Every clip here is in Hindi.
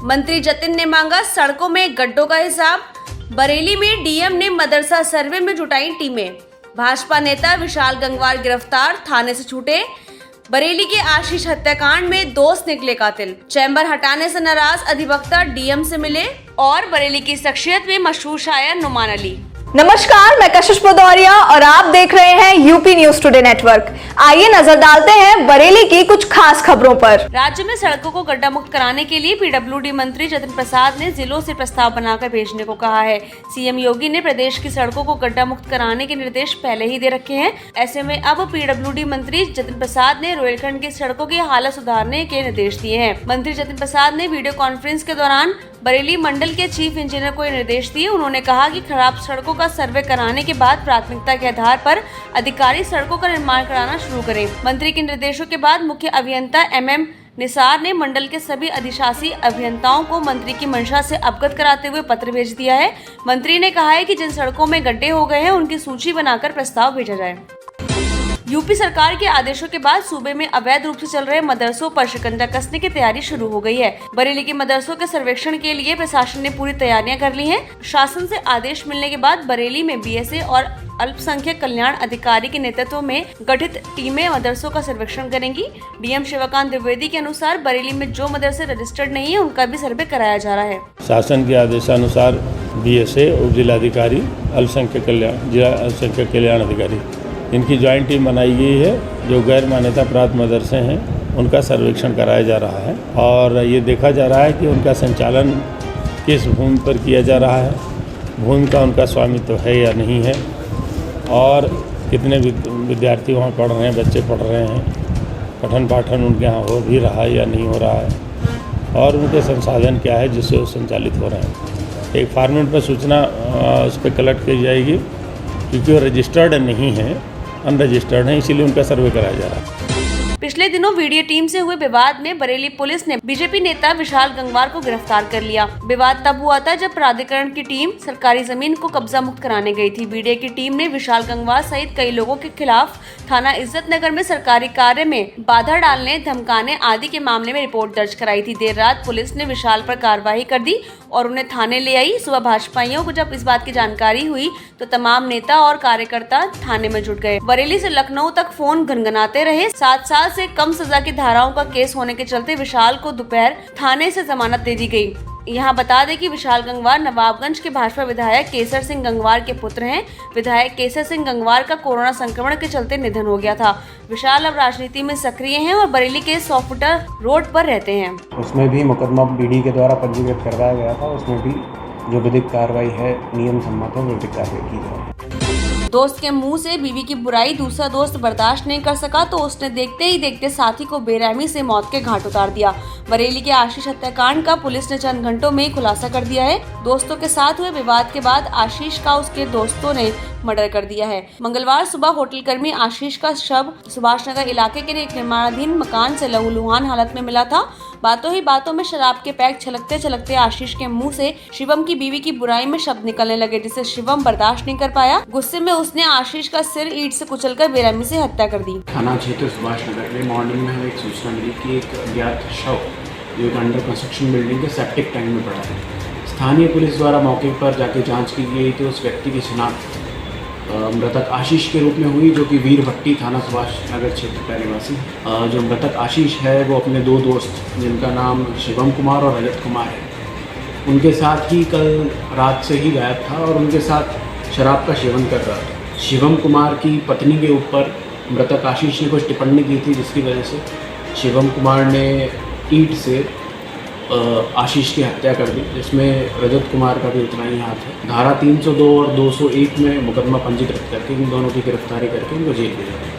मंत्री जतिन ने मांगा सड़कों में गड्ढों का हिसाब। बरेली में डीएम ने मदरसा सर्वे में जुटाई टीमें। भाजपा नेता विशाल गंगवार गिरफ्तार, थाने से छूटे। बरेली के आशीष हत्याकांड में दोस्त निकले कातिल। चैम्बर हटाने से नाराज अधिवक्ता डीएम से मिले। और बरेली की शख्सियत में मशहूर शायर नुमान अली। नमस्कार, मैं कशिश भदौरिया और आप देख रहे हैं यूपी न्यूज टुडे नेटवर्क। आइए नजर डालते हैं बरेली की कुछ खास खबरों पर। राज्य में सड़कों को गड्ढा मुक्त कराने के लिए पीडब्ल्यूडी मंत्री जतिन प्रसाद ने जिलों से प्रस्ताव बनाकर भेजने को कहा है। सीएम योगी ने प्रदेश की सड़कों को गड्ढा मुक्त कराने के निर्देश पहले ही दे रखे हैं। ऐसे में अब पीडब्ल्यूडी मंत्री जतिन प्रसाद ने रोहिलखंड की सड़कों की हालत सुधारने के निर्देश दिए हैं। मंत्री जतिन प्रसाद ने वीडियो कॉन्फ्रेंस के दौरान बरेली मंडल के चीफ इंजीनियर को ये निर्देश दिए। उन्होंने कहा कि खराब सड़कों का सर्वे कराने के बाद प्राथमिकता के आधार पर अधिकारी सड़कों का निर्माण कराना शुरू करें। मंत्री के निर्देशों के बाद मुख्य अभियंता एमएम निसार ने मंडल के सभी अधिशासी अभियंताओं को मंत्री की मंशा से अवगत कराते हुए पत्र भेज दिया है। मंत्री ने कहा है कि जिन सड़कों में गड्ढे हो गए हैं उनकी सूची बनाकर प्रस्ताव भेजा जाए। यूपी सरकार के आदेशों के बाद सूबे में अवैध रूप से चल रहे मदरसों पर शिकंजा कसने की तैयारी शुरू हो गई है। बरेली के मदरसों के सर्वेक्षण के लिए प्रशासन ने पूरी तैयारियां कर ली हैं। शासन से आदेश मिलने के बाद बरेली में बीएसए और अल्पसंख्यक कल्याण अधिकारी के नेतृत्व में गठित टीमें मदरसों का सर्वेक्षण करेंगी। डीएम शिवकांत द्विवेदी के अनुसार बरेली में जो मदरसे रजिस्टर्ड नहीं है उनका भी सर्वे कराया जा रहा है। शासन के आदेशानुसार बीएसए उप जिलाधिकारी अल्पसंख्यक कल्याण अधिकारी इनकी ज्वाइंट टीम बनाई गई है। जो गैर मान्यता प्राप्त मदरसे हैं उनका सर्वेक्षण कराया जा रहा है और ये देखा जा रहा है कि उनका संचालन किस भूमि पर किया जा रहा है, भूमि का उनका स्वामित्व है या नहीं है, और कितने विद्यार्थी वहाँ पढ़ रहे हैं, बच्चे पढ़ रहे हैं, पठन पाठन उनके यहाँ हो भी रहा है या नहीं हो रहा है, और उनके संसाधन क्या है जिससे वो संचालित हो रहे हैं। एक फॉर्मेट पर सूचना उस पर कलेक्ट की जाएगी, क्योंकि वो रजिस्टर्ड नहीं है, अनरजिस्टर्ड है, इसीलिए उनका सर्वे कराया जा रहा है। पिछले दिनों वीडियो टीम से हुए विवाद में बरेली पुलिस ने बीजेपी नेता विशाल गंगवार को गिरफ्तार कर लिया। विवाद तब हुआ था जब प्राधिकरण की टीम सरकारी जमीन को कब्जा मुक्त कराने गई थी। बीडीए की टीम ने विशाल गंगवार सहित कई लोगों के खिलाफ थाना इज्जत नगर में सरकारी कार्य में बाधा डालने, धमकाने आदि के मामले में रिपोर्ट दर्ज कराई थी। देर रात पुलिस ने विशाल पर कार्रवाई कर दी और उन्हें थाने ले आई। सुबह भाजपाइयों को जब इस बात की जानकारी हुई तो तमाम नेता और कार्यकर्ता थाने में जुट गए। बरेली से लखनऊ तक फोन घनघनाते रहे। 7 साल से कम सजा की धाराओं का केस होने के चलते विशाल को दोपहर थाने से जमानत दे दी गई। यहाँ बता दें कि विशाल गंगवार नवाबगंज के भाजपा विधायक केसर सिंह गंगवार के पुत्र हैं। विधायक केसर सिंह गंगवार का कोरोना संक्रमण के चलते निधन हो गया था। विशाल अब राजनीति में सक्रिय हैं और बरेली के 100 फुटर रोड पर रहते हैं। उसमें भी मुकदमा बीडी के द्वारा पंजीकृत करवाया गया था। उसमें भी जो विधिक कार्रवाई है, नियम सम्मत है, विधिक कार्रवाई की जाए। दोस्त के मुंह से बीवी की बुराई दूसरा दोस्त बर्दाश्त नहीं कर सका तो उसने देखते ही देखते साथी को बेरहमी से मौत के घाट उतार दिया। बरेली के आशीष हत्याकांड का पुलिस ने चंद घंटों में खुलासा कर दिया है। दोस्तों के साथ हुए विवाद के बाद आशीष का उसके दोस्तों ने मर्डर कर दिया है। मंगलवार सुबह होटल कर्मी आशीष का शव सुभाष नगर इलाके के एक निर्माणाधीन मकान से लहूलुहान हालत में मिला था। बातों ही बातों में शराब के पैक छलकते छलकते आशीष के मुंह से शिवम की बीवी की बुराई में शब्द निकलने लगे, जिसे शिवम बर्दाश्त नहीं कर पाया। गुस्से में उसने आशीष का सिर ईंट से कुचलकर बेरहमी से हत्या कर दी। थाना क्षेत्र सुभाष नगर में मॉर्निंग में हमें एक सूचना मिली कि एक अज्ञात शव जो एक अंडर कंस्ट्रक्शन बिल्डिंग के सेप्टिक टैंक में पड़ा है। स्थानीय पुलिस द्वारा मौके पर जाके जाँच की गई तो उस व्यक्ति की शिनाख्त मृतक आशीष के रूप में हुई, जो कि वीर भट्टी थाना सुभाष नगर क्षेत्र का निवासी। जो मृतक आशीष है वो अपने 2 दोस्त जिनका नाम शिवम कुमार और रजत कुमार है, उनके साथ ही कल रात से ही गायब था और उनके साथ शराब का सेवन कर रहा था। शिवम कुमार की पत्नी के ऊपर मृतक आशीष ने कुछ टिप्पणी की थी, जिसकी वजह से शिवम कुमार ने ईंट से आशीष की हत्या कर दी, जिसमें रजत कुमार का भी उतना ही हाथ है। धारा 302 और 201 में मुकदमा पंजीकृत करके इन दोनों की गिरफ्तारी करके इनको जेल भेजा गया।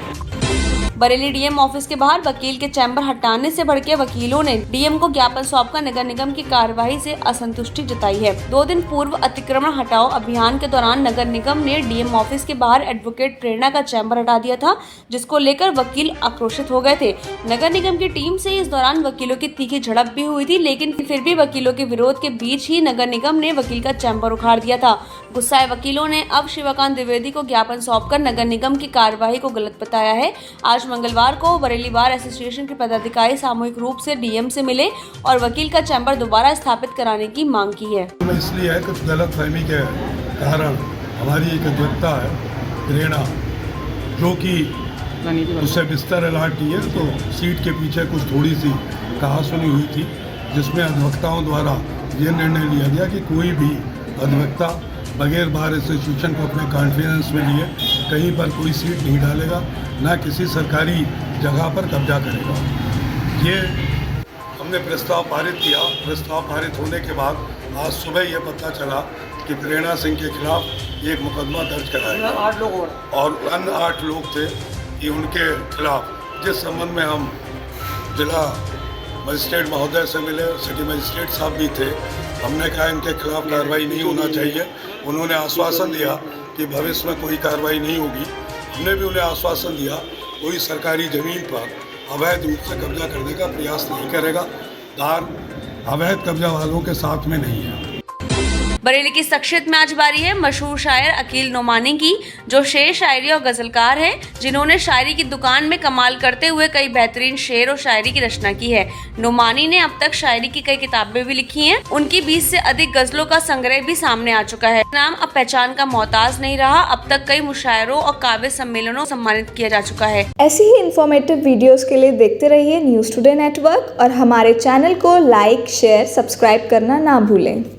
बरेली डीएम ऑफिस के बाहर वकील के चैम्बर हटाने से भड़के वकीलों ने डीएम को ज्ञापन सौंपकर नगर निगम की कार्रवाई से असंतुष्टि जताई है। 2 दिन पूर्व अतिक्रमण हटाओ अभियान के दौरान नगर निगम ने डीएम ऑफिस के बाहर एडवोकेट प्रेरणा का चैम्बर हटा दिया था, जिसको लेकर वकील आक्रोशित हो गए थे। नगर निगम की टीम से इस दौरान वकीलों की तीखी झड़प भी हुई थी, लेकिन फिर भी वकीलों के विरोध के बीच ही नगर निगम ने वकील का चैम्बर उखाड़ दिया था। गुस्साए वकीलों ने अब शिवकांत द्विवेदी को ज्ञापन सौंपकर नगर निगम की कार्यवाही को गलत बताया है। आज मंगलवार को बरेली बार एसोसिएशन के पदाधिकारी सामूहिक रूप से डीएम से मिले और वकील का चैम्बर दोबारा स्थापित कराने की मांग की है। इसलिए है कुछ गलतफहमी के कारण हमारी एक अधिवक्ता है प्रेरणा, जो कि उससे बिस्तर अलाट नहीं है, तो सीट के पीछे कुछ थोड़ी सी कहासुनी हुई थी, जिसमें अधिवक्ताओं द्वारा ये निर्णय लिया गया कि कोई भी अधिवक्ता बगैर बार एसोसिएशन को अपने कॉन्फिडेंस में लिए कहीं पर कोई सीट नहीं डालेगा, ना किसी सरकारी जगह पर कब्जा करेगा। ये हमने प्रस्ताव पारित किया। प्रस्ताव पारित होने के बाद आज सुबह ये पता चला कि प्रेरणा सिंह के खिलाफ एक मुकदमा दर्ज कराया 8 लोग और अन्य 8 लोग थे कि उनके खिलाफ, जिस संबंध में हम जिला मजिस्ट्रेट महोदय से मिले, सिटी मजिस्ट्रेट साहब भी थे। हमने कहा इनके खिलाफ कार्रवाई नहीं होना चाहिए। उन्होंने आश्वासन दिया कि भविष्य में कोई कार्रवाई नहीं होगी। हमने भी उन्हें आश्वासन दिया कोई सरकारी ज़मीन पर अवैध रूप से कब्जा करने का प्रयास नहीं करेगा। धार अवैध कब्जा वालों के साथ में नहीं है। बरेली की शख्सियत में आज बारी है मशहूर शायर अकील नोमानी की, जो शेर, शायरी और गजलकार हैं, जिन्होंने शायरी की दुकान में कमाल करते हुए कई बेहतरीन शेर और शायरी की रचना की है। नोमानी ने अब तक शायरी की कई किताबें भी लिखी हैं। उनकी 20 से अधिक गजलों का संग्रह भी सामने आ चुका है। नाम अब पहचान का मोहताज नहीं रहा। अब तक कई मुशायरों और काव्य सम्मेलनों सम्मानित किया जा चुका है। ऐसी ही इंफॉर्मेटिव वीडियोस के लिए देखते रहिए न्यूज़ टुडे नेटवर्क और हमारे चैनल को लाइक, शेयर, सब्सक्राइब करना ना भूलें।